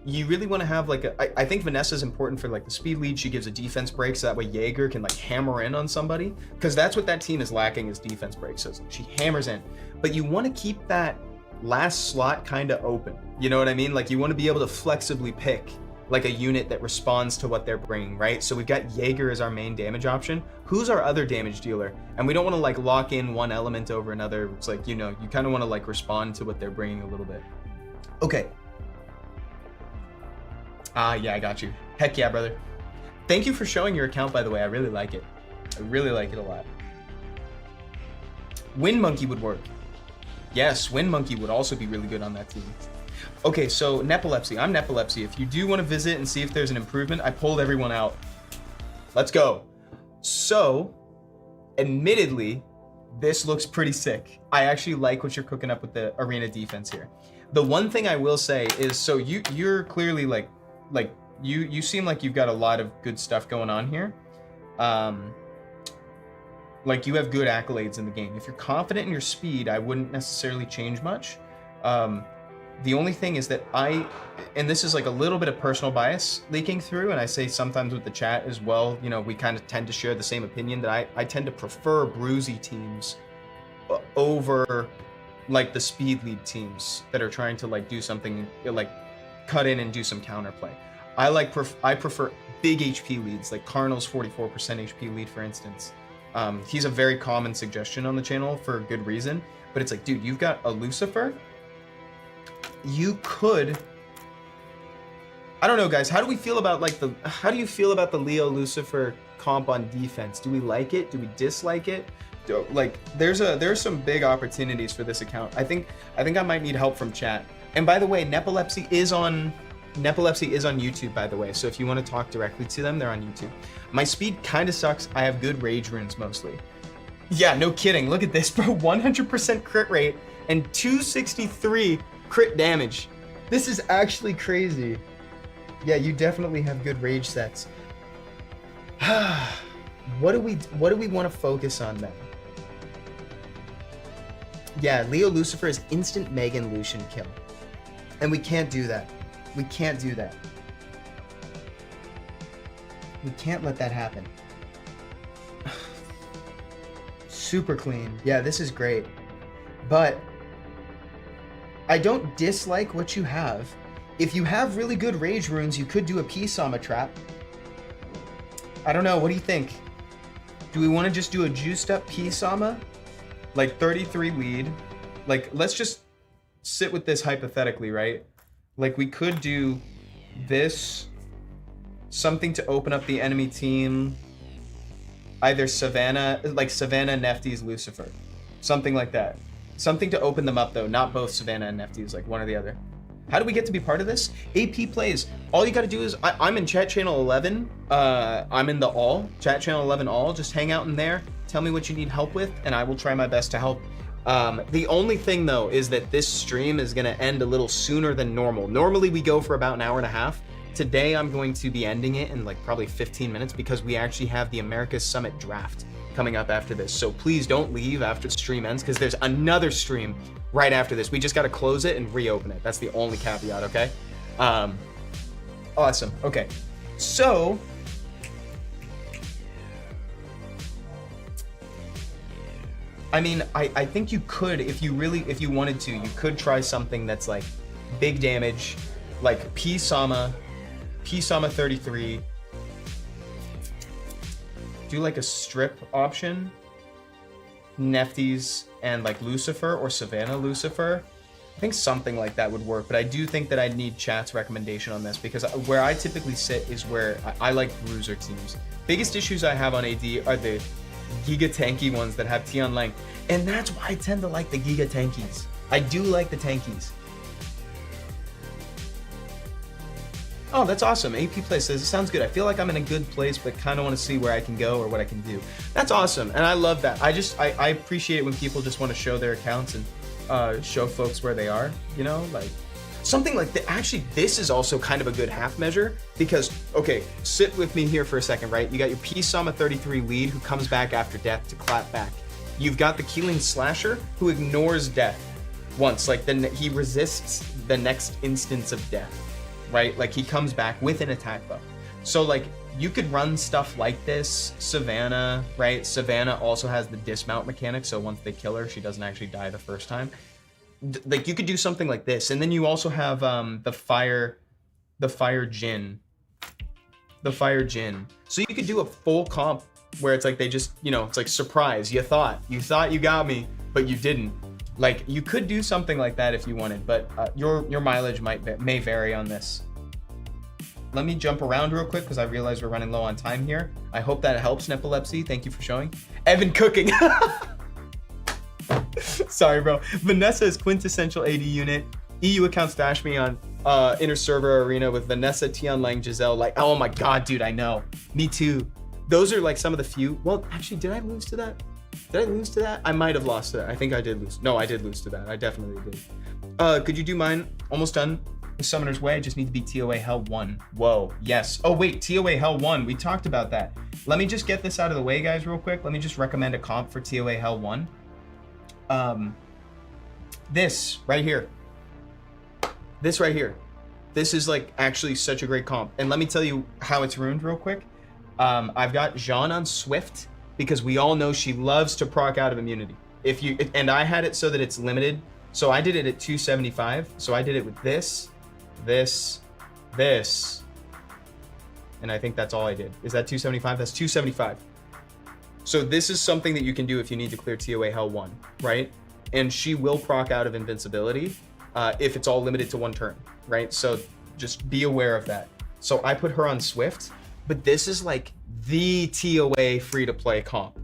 You really want to have like I think Vanessa is important for like the speed lead. She gives a defense break, so that way Jaeger can like hammer in on somebody, because that's what that team is lacking, is defense breaks. So she hammers in, but you want to keep that last slot kind of open. You know what I mean? Like you want to be able to flexibly pick like a unit that responds to what they're bringing, right? So we've got Jaeger as our main damage option. Who's our other damage dealer? And we don't want to like lock in one element over another. It's like, you know, you kind of want to like respond to what they're bringing a little bit. Okay. Yeah, I got you. Heck yeah, brother. Thank you for showing your account, by the way. I really like it. I really like it a lot. Wind Monkey would work. Yes, Wind Monkey would also be really good on that team. Okay, so Nepilepsy. I'm Nepilepsy. If you do want to visit and see if there's an improvement, I pulled everyone out. Let's go. So, admittedly, this looks pretty sick. I actually like what you're cooking up with the arena defense here. The one thing I will say is, so you're clearly like you seem like you've got a lot of good stuff going on here. Like you have good accolades in the game. If you're confident in your speed, I wouldn't necessarily change much. The only thing is that and this is like a little bit of personal bias leaking through, and I say sometimes with the chat as well, you know, we kind of tend to share the same opinion, that I tend to prefer bruisey teams over like the speed lead teams that are trying to like do something like cut in and do some counterplay. I prefer big HP leads, like Karnal's 44% HP lead, for instance. He's a very common suggestion on the channel for good reason, but it's like, dude, you've got a Lucifer. You could, I don't know, guys, how do you feel about the Leo Lucifer comp on defense? Do we like it? Do we dislike it? Like there's some big opportunities for this account. I think I might need help from chat. And by the way, Nepilepsy is on YouTube, by the way. So if you want to talk directly to them, they're on YouTube. My speed kind of sucks. I have good rage runes mostly. Yeah, no kidding. Look at this, bro. 100% crit rate and 263 crit damage. This is actually crazy. Yeah, you definitely have good rage sets. What do we want to focus on then? Yeah, Leo Lucifer is instant Megan Lucian kill. And we can't do that. We can't do that. We can't let that happen. Super clean. Yeah, this is great. But I don't dislike what you have. If you have really good rage runes, you could do a P-Sama trap. I don't know, what do you think? Do we want to just do a juiced up P-Sama? Like 33 lead. Like, let's just sit with this hypothetically, right? Like, we could do this, something to open up the enemy team, either Savannah, Nefty's Lucifer, something like that. Something to open them up, though, not both Savannah and Nefty's, like one or the other. How do we get to be part of this? AP plays. All you got to do is, I'm in chat channel 11. I'm in the all, chat channel 11 all. Just hang out in there. Tell me what you need help with, and I will try my best to help. The only thing, though, is that this stream is going to end a little sooner than normal. Normally, we go for about an hour and a half. Today, I'm going to be ending it in like probably 15 minutes because we actually have the America's Summit draft coming up after this. So please don't leave after the stream ends, because there's another stream right after this. We just got to close it and reopen it. That's the only caveat, okay? Awesome. Okay. So I mean, I think you could, if you wanted to, you could try something that's like big damage, like P-Sama 33. Do like a strip option, Nefty's and like Lucifer or Savannah Lucifer. I think something like that would work, but I do think that I need chat's recommendation on this, because where I typically sit is where I like bruiser teams. Biggest issues I have on AD are the giga tanky ones that have T on length, and that's why I tend to like the giga tankies. I do like the tankies. Oh, that's awesome. AP Play says, it sounds good. I feel like I'm in a good place, but kind of want to see where I can go or what I can do. That's awesome, and I love that. I appreciate it when people just want to show their accounts and show folks where they are, you know? Like, something like that. Actually, this is also kind of a good half measure because, okay, sit with me here for a second, right? You got your Peace Sama 33 lead who comes back after death to clap back. You've got the Keeling Slasher who ignores death once, like then he resists the next instance of death, right? Like he comes back with an attack buff. So like you could run stuff like this. Savannah, right? Savannah also has the dismount mechanic, so once they kill her, she doesn't actually die the first time. Like you could do something like this, and then you also have the fire Jin. The fire Jin. So you could do a full comp where it's like they just, you know, it's like surprise. You thought you got me, but you didn't. Like you could do something like that if you wanted, but your mileage may vary on this. Let me jump around real quick because I realize we're running low on time here. I hope that helps, Nepilepsy. Thank you for showing. Evan cooking. Sorry, bro. Vanessa is quintessential AD unit. EU accounts dash me on inner server arena with Vanessa, Tian Lang, Giselle. Like, oh my god, dude, I know. Me too. Those are like some of the few. Well, actually, did I lose to that? Did I lose to that? I might have lost to that. I think I did lose. No, I did lose to that. I definitely did. Could you do mine? Almost done. The Summoner's Way. I just need to beat TOA Hell 1. Whoa, yes. Oh wait, TOA Hell 1. We talked about that. Let me just get this out of the way, guys, real quick. Let me just recommend a comp for TOA Hell 1. This right here. This right here. This is like actually such a great comp. And let me tell you how it's ruined real quick. I've got Jean on Swift because we all know she loves to proc out of immunity. And I had it so that it's limited. So I did it at 275. So I did it with this, and I think that's all I did. Is that 275? That's 275. So this is something that you can do if you need to clear TOA Hell 1, right? And she will proc out of invincibility if it's all limited to one turn, right? So just be aware of that. So I put her on Swift, but this is like the TOA free-to-play comp.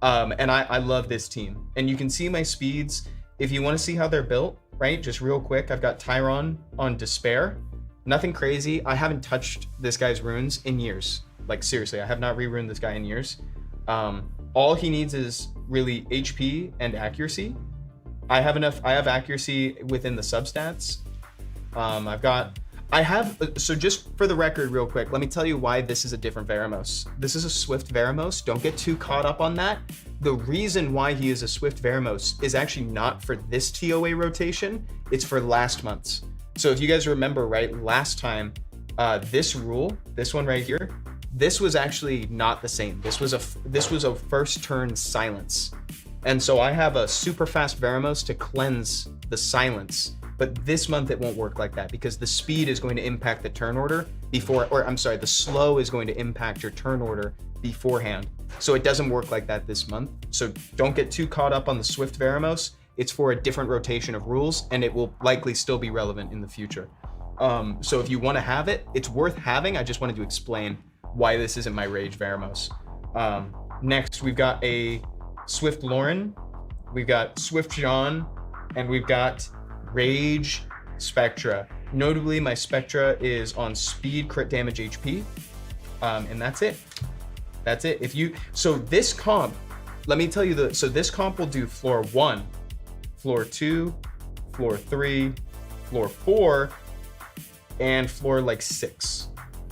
And I love this team. And you can see my speeds. If you want to see how they're built, right? Just real quick, I've got Tyron on Despair. Nothing crazy. I haven't touched this guy's runes in years. Like seriously, I have not re-runed this guy in years. All he needs is really HP and accuracy. I have accuracy within the substats. So just for the record real quick, let me tell you why this is a different Veramos. This is a Swift Veramos. Don't get too caught up on that. The reason why he is a Swift Veramos is actually not for this TOA rotation, it's for last month's. So if you guys remember, right, last time, this rule, this one right here, this was actually not the same. This was a first turn silence. And so I have a super fast Veramos to cleanse the silence. But this month it won't work like that because the speed is going to impact the turn order the slow is going to impact your turn order beforehand. So it doesn't work like that this month. So don't get too caught up on the Swift Veramos. It's for a different rotation of rules and it will likely still be relevant in the future. So if you want to have it, it's worth having. I just wanted to explain why this isn't my Rage Veramos. Next, we've got a Swift Lauren, we've got Swift Jean, and we've got Rage Spectra. Notably, my Spectra is on speed, crit damage, HP, and that's it. That's it. So this comp, let me tell you this comp will do floor 1, floor 2, floor 3, floor 4, and floor like 6,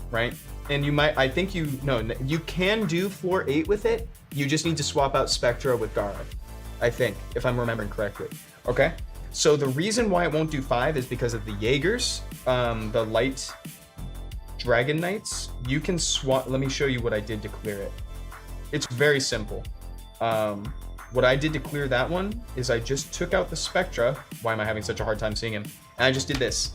right? And you can do floor 8 with it. You just need to swap out Spectra with Gara, I think, if I'm remembering correctly. Okay? So the reason why it won't do 5 is because of the Jaegers, the light Dragon Knights. You can swap. Let me show you what I did to clear it. It's very simple. What I did to clear that one is I just took out the Spectra. Why am I having such a hard time seeing him? And I just did this.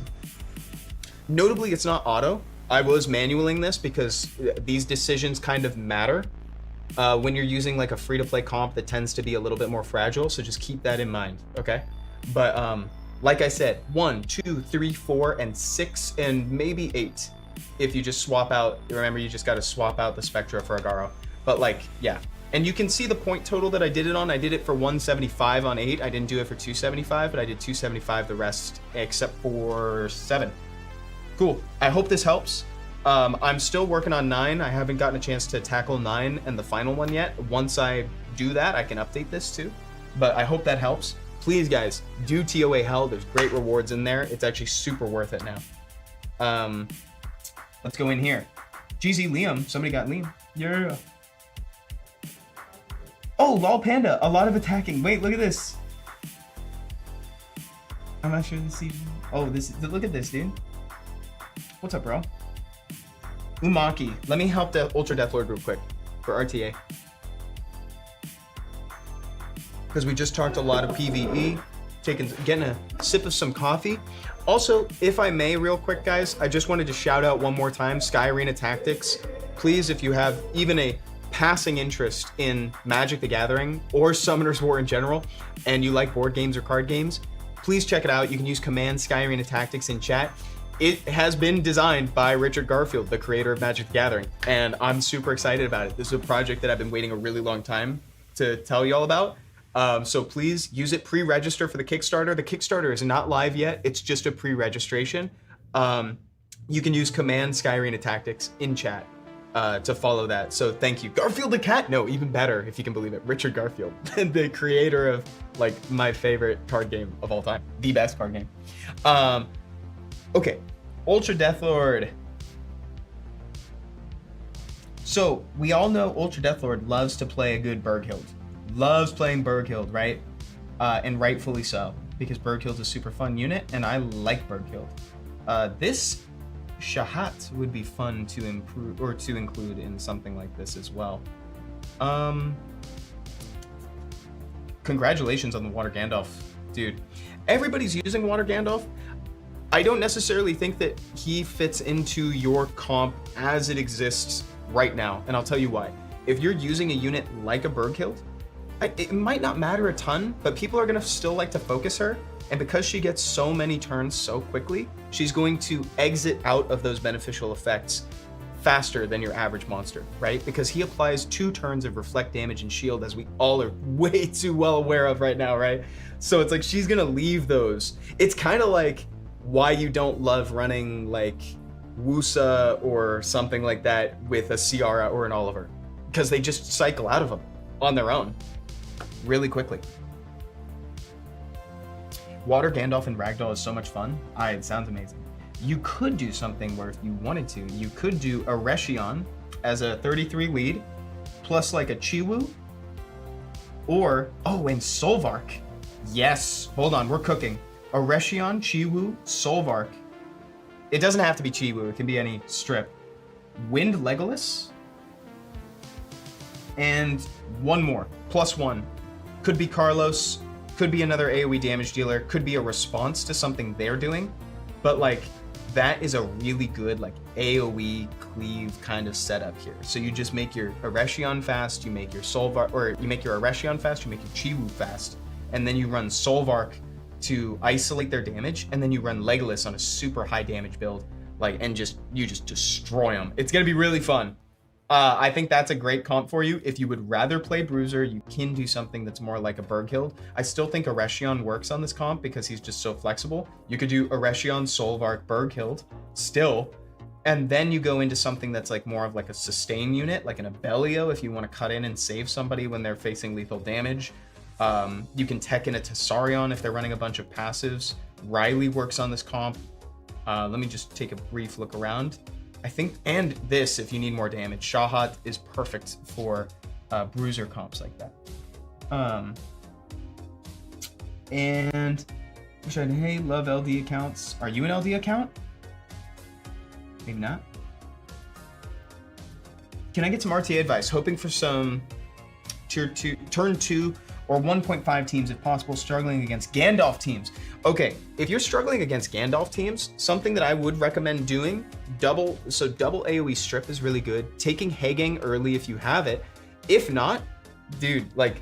Notably, it's not auto. I was manualing this because these decisions kind of matter when you're using like a free-to-play comp that tends to be a little bit more fragile. So just keep that in mind, okay? But like I said, 1, 2, 3, 4, and 6, and maybe 8. If you just swap out, remember you just got to swap out the Spectra for Agaro. But like, yeah. And you can see the point total that I did it on. I did it for 175 on 8. I didn't do it for 275, but I did 275 the rest except for 7. Cool. I hope this helps. I'm still working on 9. I haven't gotten a chance to tackle 9 and the final one yet. Once I do that, I can update this too. But I hope that helps. please guys, do TOA Hell. There's great rewards in there. It's actually super worth it now. Let's go in here. GZ Liam, somebody got Liam. Yeah. Oh, Lol Panda, a lot of attacking. Wait, look at this. I'm not sure this even. Oh, look at this, dude. What's up, bro? Umaki, let me help the Ultra Deathlord real quick for RTA. Because we just talked a lot of PvE, getting a sip of some coffee. Also, if I may, real quick, guys, I just wanted to shout out one more time, Sky Arena Tactics. Please, if you have even a passing interest in Magic the Gathering or Summoner's War in general, and you like board games or card games, please check it out. You can use command Sky Arena Tactics in chat. It has been designed by Richard Garfield, the creator of Magic the Gathering, and I'm super excited about it. This is a project that I've been waiting a really long time to tell you all about. So please use it, pre-register for the Kickstarter. The Kickstarter is not live yet. It's just a pre-registration. You can use command Sky Arena Tactics in chat to follow that. So thank you. Garfield the cat? No, even better, if you can believe it. Richard Garfield, the creator of like my favorite card game of all time. The best card game. Okay, Ultra Deathlord. So we all know Ultra Deathlord loves to play a good Berghild. Loves playing Berghild, right? And rightfully so, because Berghild's a super fun unit, and I like Berghild. This Shahat would be fun to improve or to include in something like this as well. Congratulations on the Water Gandalf, dude. Everybody's using Water Gandalf. I don't necessarily think that he fits into your comp as it exists right now, and I'll tell you why. If you're using a unit like a Berghild, it might not matter a ton, but people are gonna still like to focus her, and because she gets so many turns so quickly, she's going to exit out of those beneficial effects faster than your average monster, right? Because he applies 2 turns of reflect damage and shield, as we all are way too well aware of right now, right? So it's like she's gonna leave those. It's kind of like why you don't love running like Wusa or something like that with a Ciara or an Oliver, because they just cycle out of them on their own really quickly. Water Gandalf and Ragdoll is so much fun. It sounds amazing. You could do something where if you wanted to, you could do a Reshion as a 33 lead, plus like a Chiwu, or, oh, and Solvark. Yes, hold on, we're cooking. A Reshion, Chiwu, Solvark. It doesn't have to be Chiwu, it can be any strip. Wind Legolas, and one more, +1. Could be Carlos, could be another AoE damage dealer, could be a response to something they're doing, but like, that is a really good like AoE cleave kind of setup here. So you just make your Erechion fast, you make your Solvark, or you make your Erechion fast, you make your Chiwu fast, and then you run Solvark to isolate their damage, and then you run Legolas on a super high damage build, like, and you just destroy them. It's gonna be really fun. I think that's a great comp for you. If you would rather play Bruiser, you can do something that's more like a Berghild. I still think Erechion works on this comp because he's just so flexible. You could do Erechion, Solvark, Berghild still, and then you go into something that's like more of like a sustain unit, like an Abellio if you want to cut in and save somebody when they're facing lethal damage. You can tech in a Tessarion if they're running a bunch of passives. Riley works on this comp. Let me just take a brief look around. I think, and this, if you need more damage, Shahat is perfect for bruiser comps like that. And hey, love LD accounts. Are you an LD account? Maybe not. Can I get some RTA advice? Hoping for some turn 2 or 1.5 teams if possible, struggling against Gandalf teams. Okay, if you're struggling against Gandalf teams, something that I would recommend doing, double AoE strip is really good. Taking Hagang early if you have it. If not, dude, like,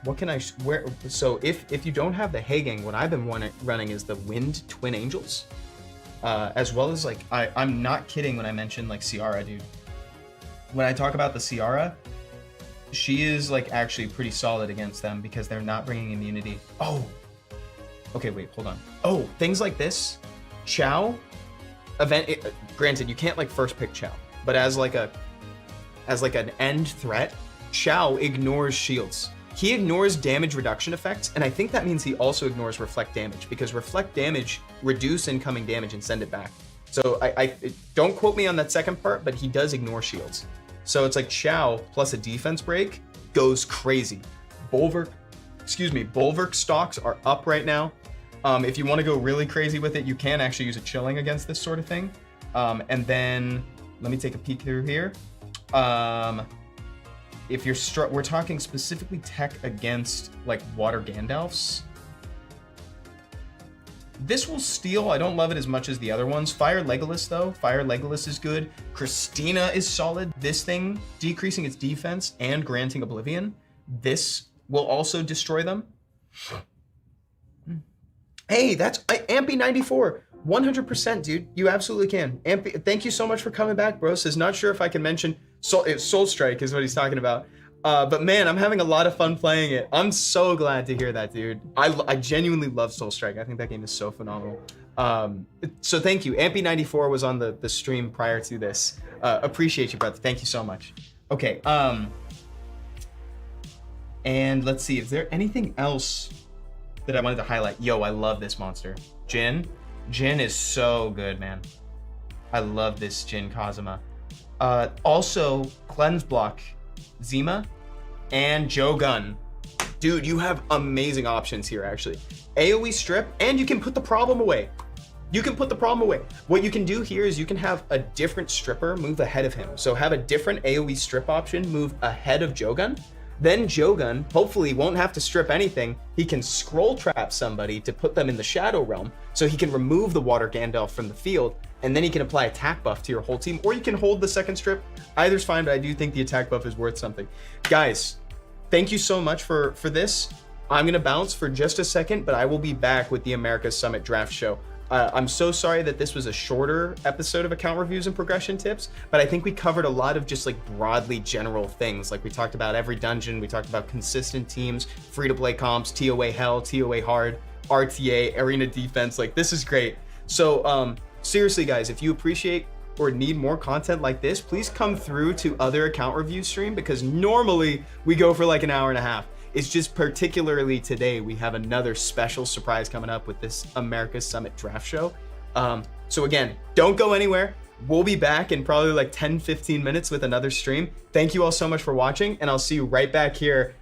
what can so if you don't have the Hagang, what I've been running is the Wind Twin Angels, as well as like, I'm not kidding when I mention like Ciara, dude. When I talk about the Ciara, she is like actually pretty solid against them because they're not bringing immunity. Oh, okay, wait, hold on. Oh, things like this, Chow, granted you can't like first pick Chow, but as like an end threat, Chow ignores shields. he ignores damage reduction effects, and I think that means he also ignores reflect damage, because reflect damage reduce incoming damage and send it back. So I don't quote me on that second part, but he does ignore shields. So it's like Chow plus a defense break goes crazy. Bulwark stocks are up right now. If you want to go really crazy with it, you can actually use a chilling against this sort of thing. And then let me take a peek through here. If you're we're talking specifically tech against like water Gandalfs. This will steal. I don't love it as much as the other ones. Fire Legolas though. Fire Legolas is good. Christina is solid. This thing decreasing its defense and granting Oblivion. This will also destroy them. Hey, that's Ampy 94. 100%, dude. You absolutely can. Ampy, thank you so much for coming back, bro. Says not sure if I can mention Soul Strike is what he's talking about. But man, I'm having a lot of fun playing it. I'm so glad to hear that, dude. I genuinely love Soul Strike. I think that game is so phenomenal. So thank you. Ampy 94 was on the stream prior to this. Appreciate you, brother. Thank you so much. Okay. And let's see, is there anything else that I wanted to highlight? Yo, I love this monster. Jin is so good, man. I love this Jin Kazuma. Also, Cleanse Block, Zima, and Jogun. Dude, you have amazing options here, actually. AoE strip, and you can put the problem away. You can put the problem away. What you can do here is you can have a different stripper move ahead of him. So have a different AoE strip option move ahead of Jogun. Then Jogun hopefully won't have to strip anything. He can scroll trap somebody to put them in the Shadow Realm, so he can remove the Water Gandalf from the field, and then he can apply attack buff to your whole team, or you can hold the second strip. Either's fine, but I do think the attack buff is worth something. Guys, thank you so much for this. I'm gonna bounce for just a second, but I will be back with the America's Summit Draft Show. I'm so sorry that this was a shorter episode of account reviews and progression tips, but I think we covered a lot of just like broadly general things. Like we talked about every dungeon, we talked about consistent teams, free-to-play comps, TOA Hell, TOA Hard, RTA, Arena Defense. Like this is great. So seriously guys, if you appreciate or need more content like this, please come through to other account review stream, because normally we go for like an hour and a half. It's just particularly today, we have another special surprise coming up with this America's Summit Draft Show. So again, don't go anywhere. We'll be back in probably like 10-15 minutes with another stream. Thank you all so much for watching, and I'll see you right back here